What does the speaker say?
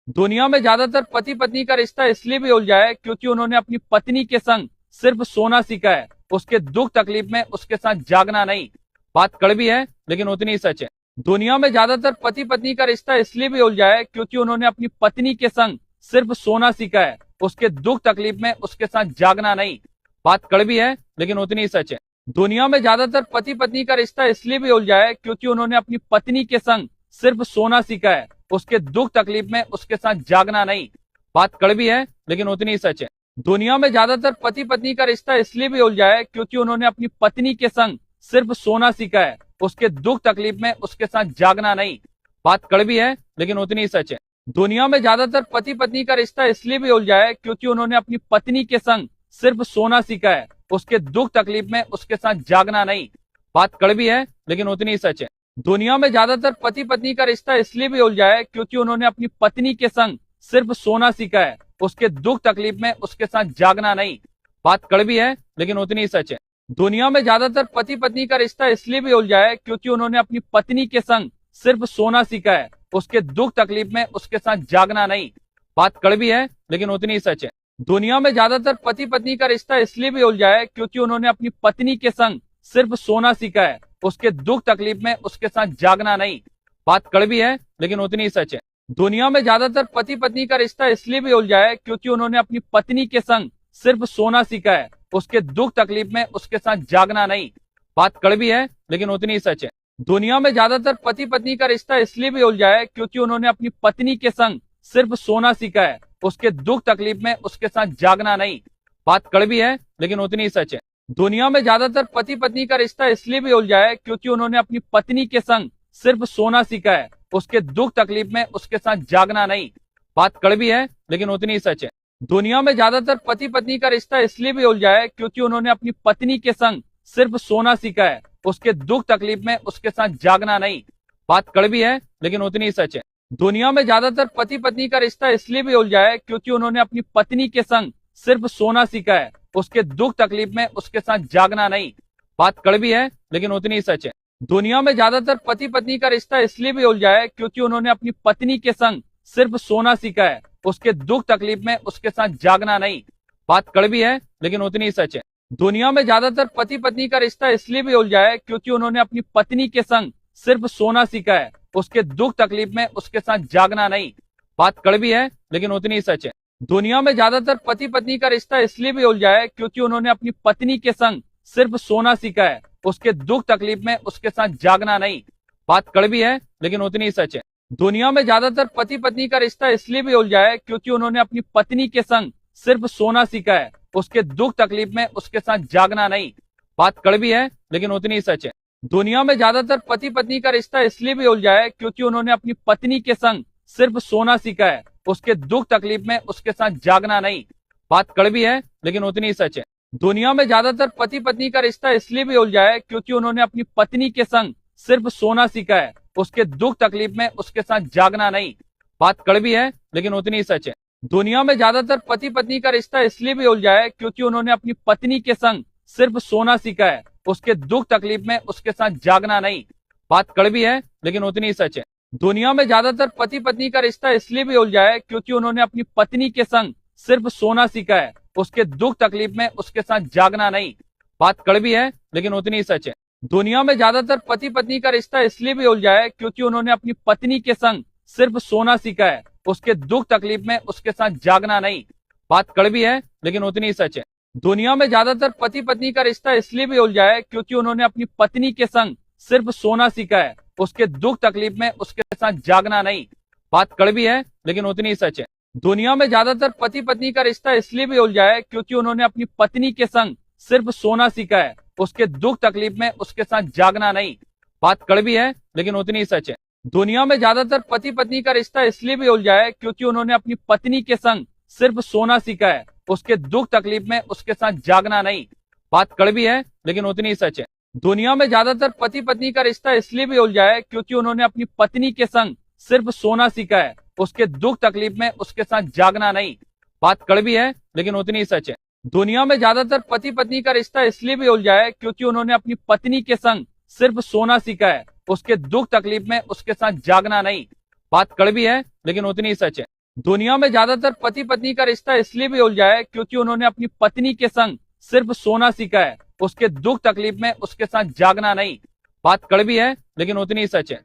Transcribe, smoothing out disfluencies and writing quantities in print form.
दुनिया में ज्यादातर पति पत्नी का रिश्ता इसलिए भी उलझा है क्योंकि उन्होंने अपनी पत्नी के संग सिर्फ सोना सीखा है, उसके दुख तकलीफ में उसके साथ जागना नहीं। बात कड़वी है लेकिन उतनी ही सच है। दुनिया में ज्यादातर पति पत्नी का रिश्ता इसलिए भी उलझा है क्योंकि उन्होंने अपनी पत्नी के संग सिर्फ सोना सीखा है, उसके दुख तकलीफ में उसके साथ जागना नहीं। बात कड़वी है लेकिन उतनी ही सच है। दुनिया में ज्यादातर पति पत्नी का रिश्ता इसलिए भी उलझा है क्योंकि उन्होंने अपनी पत्नी के संग सिर्फ सोना सीखा है, उसके दुख तकलीफ में उसके साथ जागना नहीं। बात कड़वी है लेकिन उतनी ही सच है। दुनिया में ज्यादातर पति पत्नी का रिश्ता इसलिए भी उलझा है क्योंकि उन्होंने अपनी पत्नी के संग सिर्फ सोना सीखा है, उसके दुख तकलीफ में उसके साथ जागना नहीं। बात कड़वी है लेकिन उतनी ही सच है। दुनिया में ज्यादातर पति पत्नी का रिश्ता इसलिए भी उलझा है क्योंकि उन्होंने अपनी पत्नी के संग सिर्फ सोना सीखा है, उसके दुख तकलीफ में उसके साथ जागना नहीं। बात कड़वी है लेकिन उतनी ही सच है। दुनिया में ज्यादातर पति पत्नी का रिश्ता इसलिए भी उलझा है क्योंकि उन्होंने अपनी पत्नी के संग सिर्फ सोना सीखा है, उसके दुख तकलीफ में उसके साथ जागना नहीं। बात कड़वी है लेकिन उतनी ही सच है। दुनिया में ज्यादातर पति पत्नी का रिश्ता इसलिए भी उलझा है क्योंकि उन्होंने अपनी पत्नी के संग सिर्फ सोना सीखा है, उसके दुख तकलीफ में उसके साथ जागना नहीं। बात कड़वी है लेकिन उतनी ही सच है। दुनिया में ज्यादातर पति पत्नी का रिश्ता इसलिए भी उलझा है क्योंकि उन्होंने अपनी पत्नी के संग सिर्फ सोना सीखा है, उसके दुख तकलीफ में उसके साथ जागना नहीं। बात कड़वी है लेकिन उतनी ही सच है। दुनिया में ज्यादातर पति पत्नी का रिश्ता इसलिए भी उलझा है क्योंकि उन्होंने अपनी पत्नी के संग सिर्फ सोना सीखा है, उसके दुख तकलीफ में उसके साथ जागना नहीं। बात कड़वी है लेकिन उतनी ही सच है। दुनिया में ज्यादातर पति पत्नी का रिश्ता इसलिए भी उलझा है क्योंकि उन्होंने अपनी पत्नी के संग सिर्फ सोना सीखा है, उसके दुख तकलीफ में उसके साथ जागना नहीं। बात कड़वी है लेकिन उतनी ही सच है। दुनिया में ज्यादातर पति पत्नी का रिश्ता इसलिए भी उलझा है क्योंकि उन्होंने अपनी पत्नी के संग सिर्फ सोना सीखा है, उसके दुख तकलीफ में उसके साथ जागना नहीं। बात कड़वी है लेकिन उतनी ही सच है। दुनिया में ज्यादातर पति पत्नी का रिश्ता इसलिए भी उलझा है क्योंकि उन्होंने अपनी पत्नी के संग सिर्फ सोना सीखा है, उसके दुख तकलीफ में उसके साथ जागना नहीं। बात कड़वी है लेकिन उतनी ही सच है। दुनिया में ज्यादातर पति पत्नी का रिश्ता इसलिए भी उलझा है क्योंकि उन्होंने अपनी पत्नी के संग सिर्फ सोना सीखा है, उसके दुख तकलीफ में उसके साथ जागना नहीं। बात कड़वी है लेकिन उतनी ही सच है। दुनिया में ज्यादातर पति पत्नी का रिश्ता इसलिए भी उलझा है क्योंकि उन्होंने अपनी पत्नी के संग सिर्फ सोना सीखा है, उसके दुख तकलीफ में उसके साथ जागना नहीं। बात कड़वी है लेकिन उतनी ही सच है। दुनिया में ज्यादातर पति पत्नी का रिश्ता इसलिए भी उलझा है क्योंकि उन्होंने अपनी पत्नी के संग सिर्फ सोना सीखा है, उसके दुख तकलीफ में उसके साथ जागना नहीं। बात कड़वी है लेकिन उतनी ही सच है। दुनिया में ज्यादातर पति पत्नी का रिश्ता इसलिए भी उलझा है क्योंकि उन्होंने अपनी पत्नी के संग सिर्फ सोना सीखा है, उसके दुख तकलीफ में उसके साथ जागना नहीं। बात कड़वी है लेकिन उतनी ही सच है। दुनिया में ज्यादातर पति पत्नी का रिश्ता इसलिए भी उलझा है क्योंकि उन्होंने अपनी पत्नी के संग सिर्फ सोना सीखा है, उसके दुख तकलीफ में उसके साथ जागना नहीं। बात कड़वी है लेकिन उतनी ही सच है। दुनिया में ज्यादातर पति पत्नी का रिश्ता इसलिए भी उलझा है क्योंकि उन्होंने अपनी पत्नी के संग सिर्फ सोना सीखा है, उसके दुख तकलीफ में उसके साथ जागना नहीं। बात कड़वी है लेकिन उतनी ही सच है। दुनिया में ज्यादातर पति पत्नी का रिश्ता इसलिए भी उलझा है क्योंकि उन्होंने अपनी पत्नी के संग सिर्फ सोना सीखा है, उसके दुख तकलीफ में उसके साथ जागना नहीं। बात कड़वी है लेकिन उतनी ही सच है। दुनिया में ज्यादातर पति पत्नी का रिश्ता इसलिए भी उलझा है क्योंकि उन्होंने अपनी पत्नी के संग सिर्फ सोना सीखा है, उसके दुख तकलीफ में उसके साथ जागना नहीं। बात कड़वी है लेकिन उतनी ही सच है। दुनिया में ज्यादातर पति पत्नी का रिश्ता इसलिए भी उलझा है क्योंकि उन्होंने अपनी पत्नी के संग सिर्फ सोना सीखा है, उसके दुख तकलीफ में उसके साथ जागना नहीं। बात कड़वी है लेकिन उतनी ही सच है। दुनिया में ज्यादातर पति पत्नी का रिश्ता इसलिए भी उलझा है क्योंकि उन्होंने अपनी पत्नी के संग सिर्फ सोना सीखा है, उसके दुख तकलीफ में उसके साथ जागना नहीं। बात कड़वी है लेकिन उतनी ही सच है। दुनिया में ज्यादातर पति पत्नी का रिश्ता इसलिए भी उलझा है क्योंकि उन्होंने अपनी पत्नी के संग सिर्फ सोना सीखा है, उसके दुख तकलीफ में उसके साथ जागना नहीं। बात कड़वी है लेकिन उतनी ही सच है। दुनिया में ज्यादातर पति पत्नी का रिश्ता इसलिए भी उलझा है क्योंकि उन्होंने अपनी पत्नी के संग सिर्फ सोना सीखा है, उसके दुख तकलीफ में उसके साथ जागना नहीं। बात कड़वी है लेकिन उतनी ही सच है। दुनिया में ज्यादातर पति पत्नी का रिश्ता इसलिए भी उलझा है क्योंकि उन्होंने अपनी पत्नी के संग सिर्फ सोना सीखा है, उसके दुख तकलीफ में उसके साथ जागना नहीं। बात कड़वी है लेकिन उतनी ही सच है। दुनिया में ज्यादातर पति पत्नी का रिश्ता इसलिए भी उलझा है क्योंकि उन्होंने अपनी पत्नी के संग सिर्फ सोना सीखा है, उसके दुख तकलीफ में उसके साथ जागना नहीं। बात कड़वी है लेकिन उतनी ही सच है। दुनिया में ज्यादातर पति पत्नी का रिश्ता इसलिए भी उलझा है क्योंकि उन्होंने अपनी पत्नी के संग सिर्फ सोना सीखा है, उसके दुख तकलीफ में उसके साथ जागना नहीं। बात कड़वी है लेकिन उतनी ही सच है। दुनिया में ज्यादातर पति पत्नी का रिश्ता इसलिए भी उलझा है क्योंकि उन्होंने अपनी पत्नी के संग सिर्फ सोना सीखा है, उसके दुख तकलीफ में उसके साथ जागना नहीं। बात कड़वी है लेकिन उतनी ही सच है।